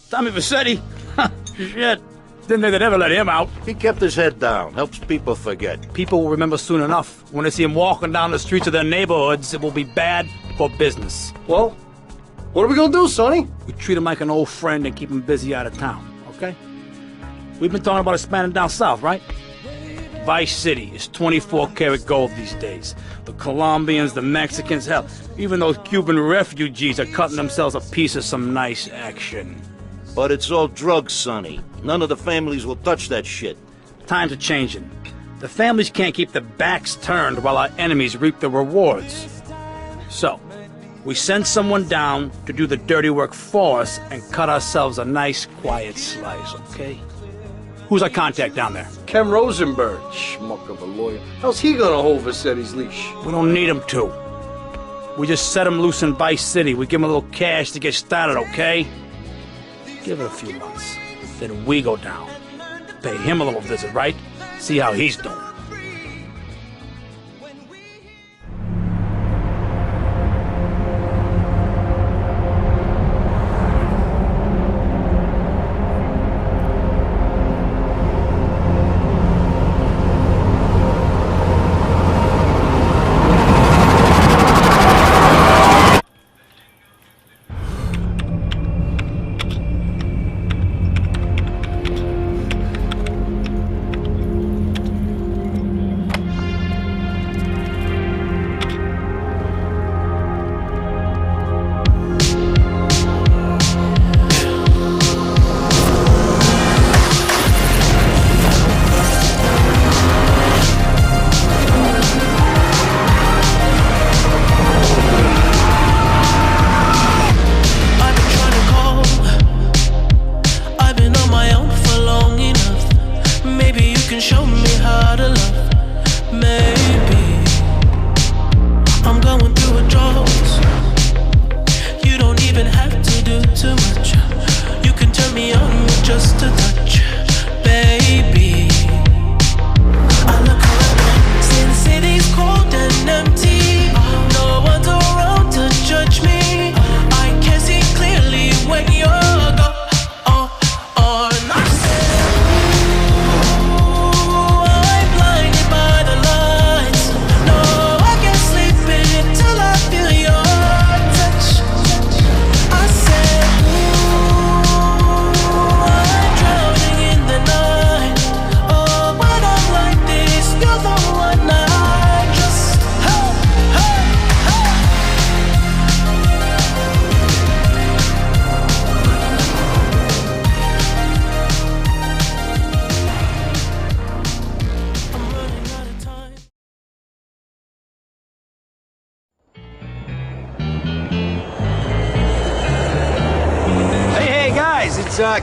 Tommy Vassetti? Shit. Didn't think they'd ever let him out. He kept his head down. Helps people forget. People will remember soon enough. When they see him walking down the streets of their neighborhoods, it will be bad for business. Well, what are we gonna do, Sonny? We treat him like an old friend and keep him busy out of town, okay? We've been talking about expanding down south, right? Vice City is 24 karat gold these days. The Colombians, the Mexicans, hell, even those Cuban refugees are cutting themselves a piece of some nice action. But it's all drugs, Sonny. None of the families will touch that shit. Times are changing. The families can't keep their backs turned while our enemies reap the rewards. So, we send someone down to do the dirty work for us and cut ourselves a nice, quiet slice, okay? Who's our contact down there? Ken Rosenberg, schmuck of a lawyer. How's he gonna hold Vassetti's leash? We don't need him to. We just set him loose in Vice City. We give him a little cash to get started, okay? Give it a few months. Then we go down. Pay him a little visit, right? See how he's doing.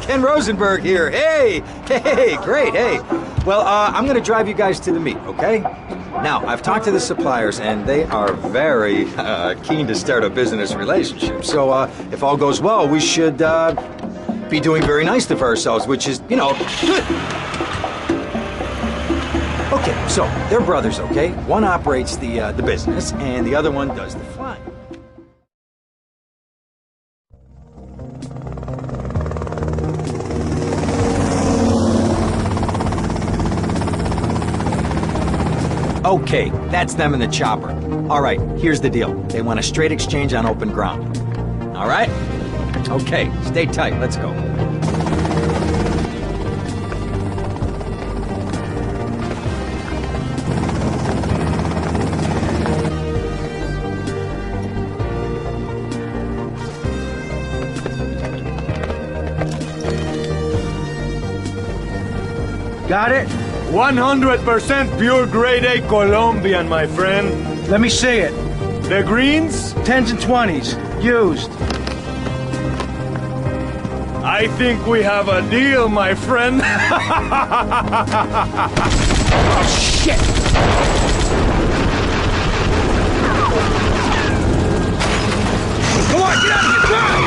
Ken Rosenberg here. Hey, great, hey. Well, I'm gonna drive you guys to the meet, okay? Now, I've talked to the suppliers, and they are very keen to start a business relationship. So, if all goes well, we should be doing very nicely for ourselves, which is, you know, good. Okay, so they're brothers, okay? One operates the business, and the other one does the flying. Okay, that's them in the chopper. All right, here's the deal. They want a straight exchange on open ground. All right? Okay, stay tight. Let's go. Got it? 100% pure grade A Colombian, my friend. Let me see it. The greens? 10s and 20s. Used. I think we have a deal, my friend. Oh, shit! Come on, get out of here! Drive!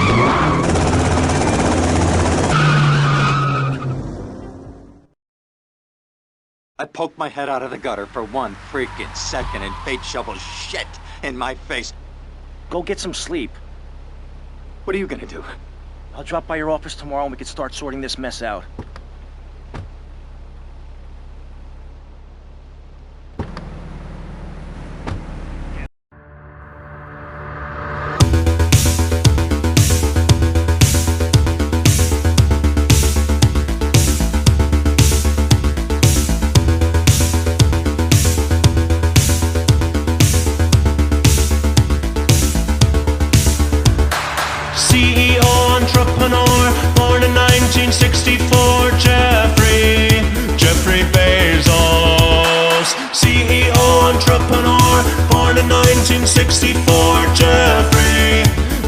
I poked my head out of the gutter for 1 freaking second and fate shovels shit in my face. Go get some sleep. What are you gonna do? I'll drop by your office tomorrow and we can start sorting this mess out. Born in 1964, Jeffrey Bezos. CEO, entrepreneur, born in 1964,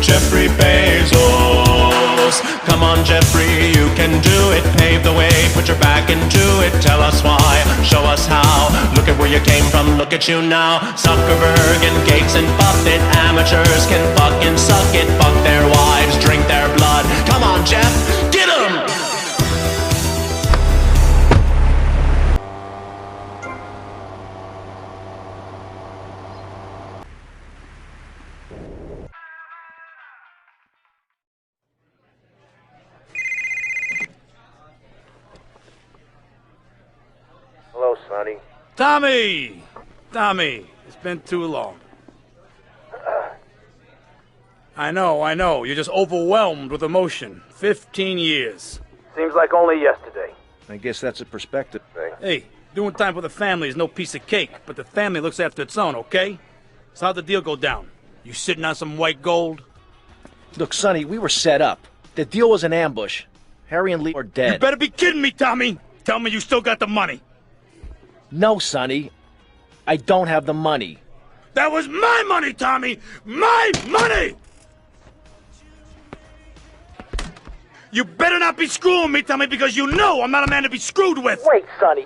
Jeffrey Bezos. Come on, Jeffrey, you can do it. Pave the way, put your back into it. Tell us why, show us how. Look at where you came from, look at you now. Zuckerberg and Gates and Buffett, amateurs can fucking suck it. Fuck their wives, drink their blood. Come on, Jeff, get 'em! Hello, Sonny. Tommy! Tommy, it's been too long. I know. You're just overwhelmed with emotion. 15 years. Seems like only yesterday. I guess that's a perspective thing. Hey, doing time for the family is no piece of cake, but the family looks after its own, okay? So how'd the deal go down? You sitting on some white gold? Look, Sonny, we were set up. The deal was an ambush. Harry and Lee are dead. You better be kidding me, Tommy! Tell me you still got the money. No, Sonny. I don't have the money. That was my money, Tommy! My money! You better not be screwing me, Tommy, because you know I'm not a man to be screwed with! Wait, Sonny.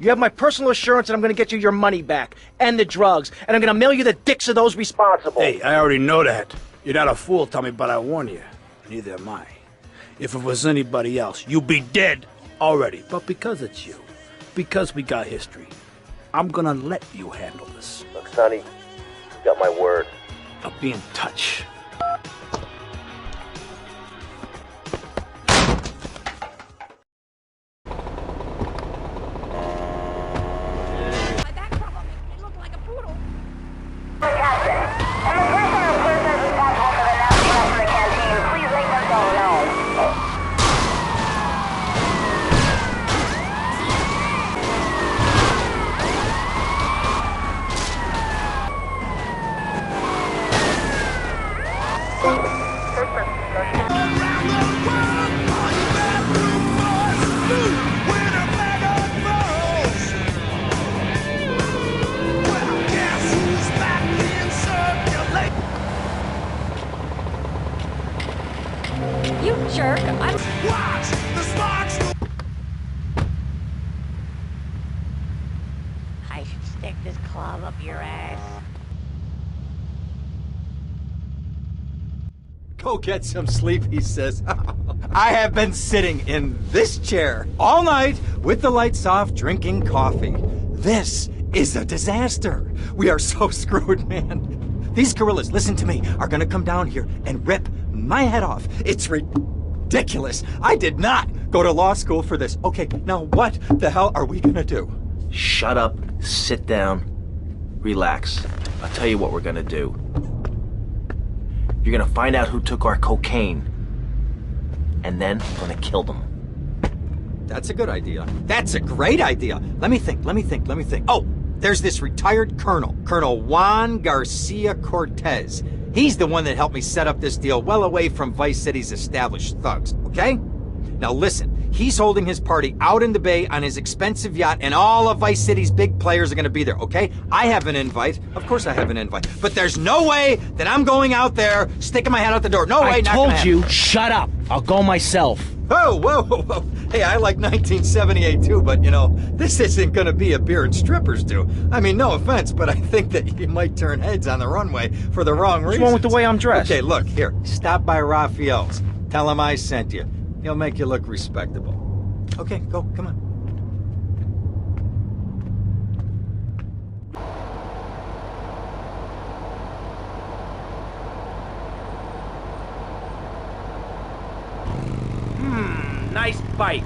You have my personal assurance that I'm going to get you your money back, and the drugs, and I'm going to mail you the dicks of those responsible. Hey, I already know that. You're not a fool, Tommy, but I warn you. Neither am I. If it was anybody else, you'd be dead already. But because it's you, because we got history, I'm gonna let you handle this. Look, Sonny, you got my word. I'll be in touch. You jerk. I should stick this club up your ass. Go get some sleep, he says. I have been sitting in this chair all night with the lights off, drinking coffee. This is a disaster. We are so screwed, man. These gorillas, listen to me, are gonna come down here and rip my head off. It's ridiculous. I did not go to law school for this. Okay, now what the hell are we gonna do? Shut up, sit down, relax. I'll tell you what we're gonna do. You're gonna find out who took our cocaine, and then we're gonna kill them. That's a good idea. That's a great idea. Let me think. Oh, there's this retired colonel, Colonel Juan Garcia Cortez. He's the one that helped me set up this deal well away from Vice City's established thugs, okay? Now listen, he's holding his party out in the bay on his expensive yacht, and all of Vice City's big players are gonna be there, okay? I have an invite. Of course I have an invite. But there's no way that I'm going out there, sticking my head out the door. No way, not gonna happen. I told you, shut up. I'll go myself. Oh, whoa. Hey, I like 1978 too, but you know, this isn't gonna be a beer and strippers do. I mean, no offense, but I think that you might turn heads on the runway for the wrong reasons. What's wrong with the way I'm dressed? Okay, look, here, stop by Raphael's. Tell him I sent you. He'll make you look respectable. Okay, go, come on. nice bike.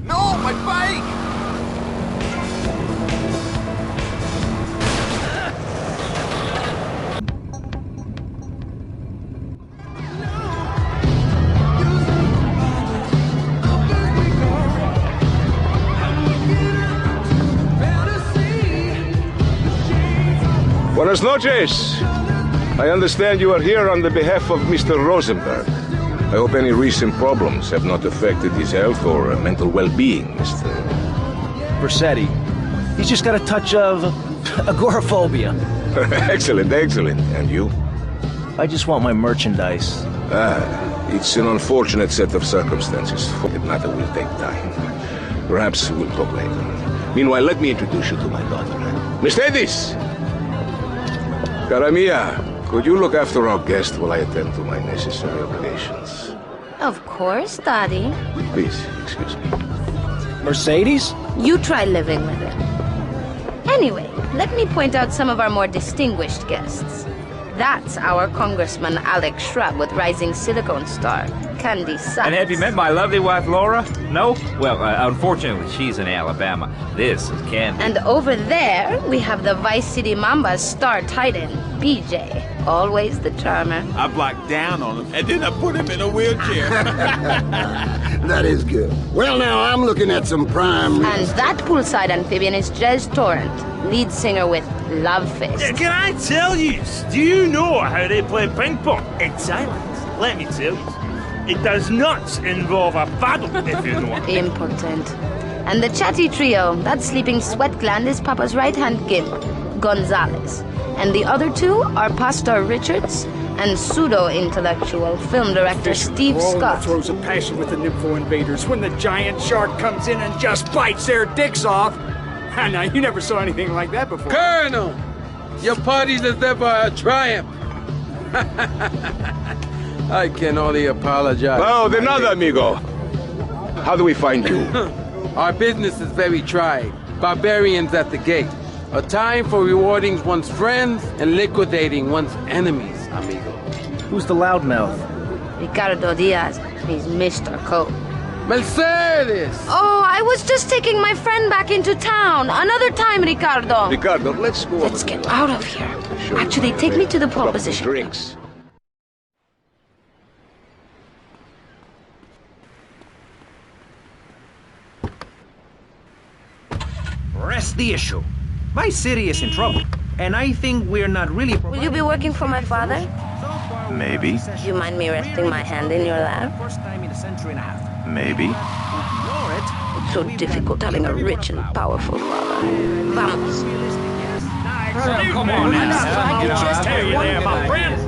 No, my bike! Buenas noches. I understand you are here on the behalf of Mr. Rosenberg. I hope any recent problems have not affected his health or mental well-being, Mr. Versetti. He's just got a touch of agoraphobia. Excellent, excellent. And you? I just want my merchandise. It's an unfortunate set of circumstances. The matter will take time. Perhaps we'll talk later. Meanwhile, let me introduce you to my daughter. Mercedes! Cara mia, could you look after our guest while I attend to my necessary obligations? Of course, Daddy. Please, excuse me. Mercedes? You try living with it. Anyway, let me point out some of our more distinguished guests. That's our Congressman Alex Shrub with rising silicone star, Candy Sachs. And have you met my lovely wife, Laura? No? Well, unfortunately, she's in Alabama. This is Candy. And over there, we have the Vice City Mamba's star titan, BJ. Always the charmer. I blocked down on him, and then I put him in a wheelchair. That is good. Well, now, I'm looking at some prime... And that poolside amphibian is Jez Torrent, lead singer with Love Fist. Can I tell you, do you know how they play ping pong? It's silent. Let me tell you. It does not involve a paddle, if you know what I mean. Impotent. And the chatty trio, that sleeping sweat gland is Papa's right-hand gimp, Gonzalez. And the other two are Pastor Richards and pseudo-intellectual film director Steve Scott. Throws a passion with the nympho invaders when the giant shark comes in and just bites their dicks off. Now, you never saw anything like that before. Colonel, your party's as ever a triumph. I can only apologize. Oh, de nada, amigo. How do we find you? Our business is very trying. Barbarians at the gate. A time for rewarding one's friends and liquidating one's enemies, amigo. Who's the loudmouth? Ricardo Diaz. He's Mr. Coke. Mercedes! Oh, I was just taking my friend back into town. Another time, Ricardo. Ricardo, let's go. Let's get out of here. Actually, take me to the pole position. Drinks. Rest the issue. My city is in trouble, and I think we're not really... Will you be working for my father? Maybe. Do you mind me resting my hand in your lap? First time in a century and a half. Maybe. It's so difficult having a rich and powerful father. Vamos. Come on now.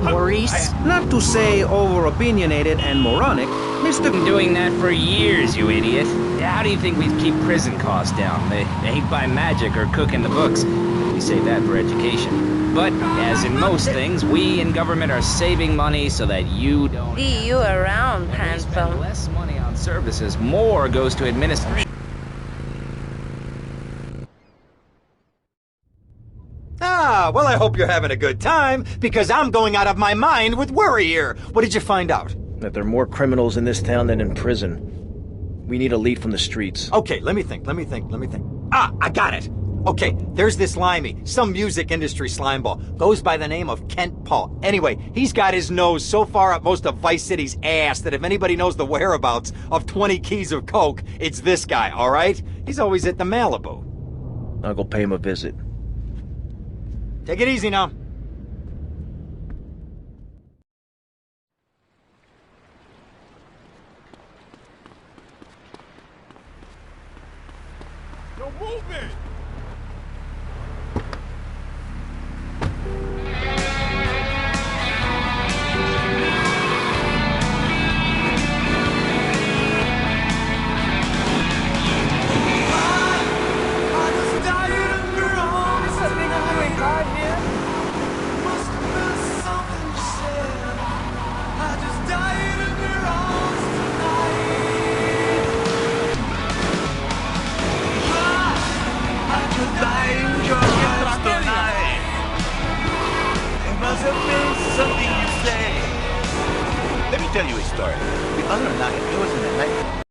Maurice? Not to say over-opinionated and moronic, Mr. Been doing that for years, you idiot. How do you think we keep prison costs down? They ain't by magic or cooking the books. We save that for education. But, as in most things, we in government are saving money so that you don't... See you around, handsome. Less money on services, more goes to administration. Ah, well, I hope you're having a good time, because I'm going out of my mind with worry here. What did you find out? That there are more criminals in this town than in prison. We need a lead from the streets. Okay, let me think. Ah, I got it. Okay, there's this limey, some music industry slimeball. Goes by the name of Kent Paul. Anyway, he's got his nose so far up most of Vice City's ass that if anybody knows the whereabouts of 20 keys of coke, it's this guy, all right? He's always at the Malibu. I'll go pay him a visit. Take it easy now. No movement! light your eyes tonight. It must have been something you say. Let me tell you a story. The other night, I was in the night.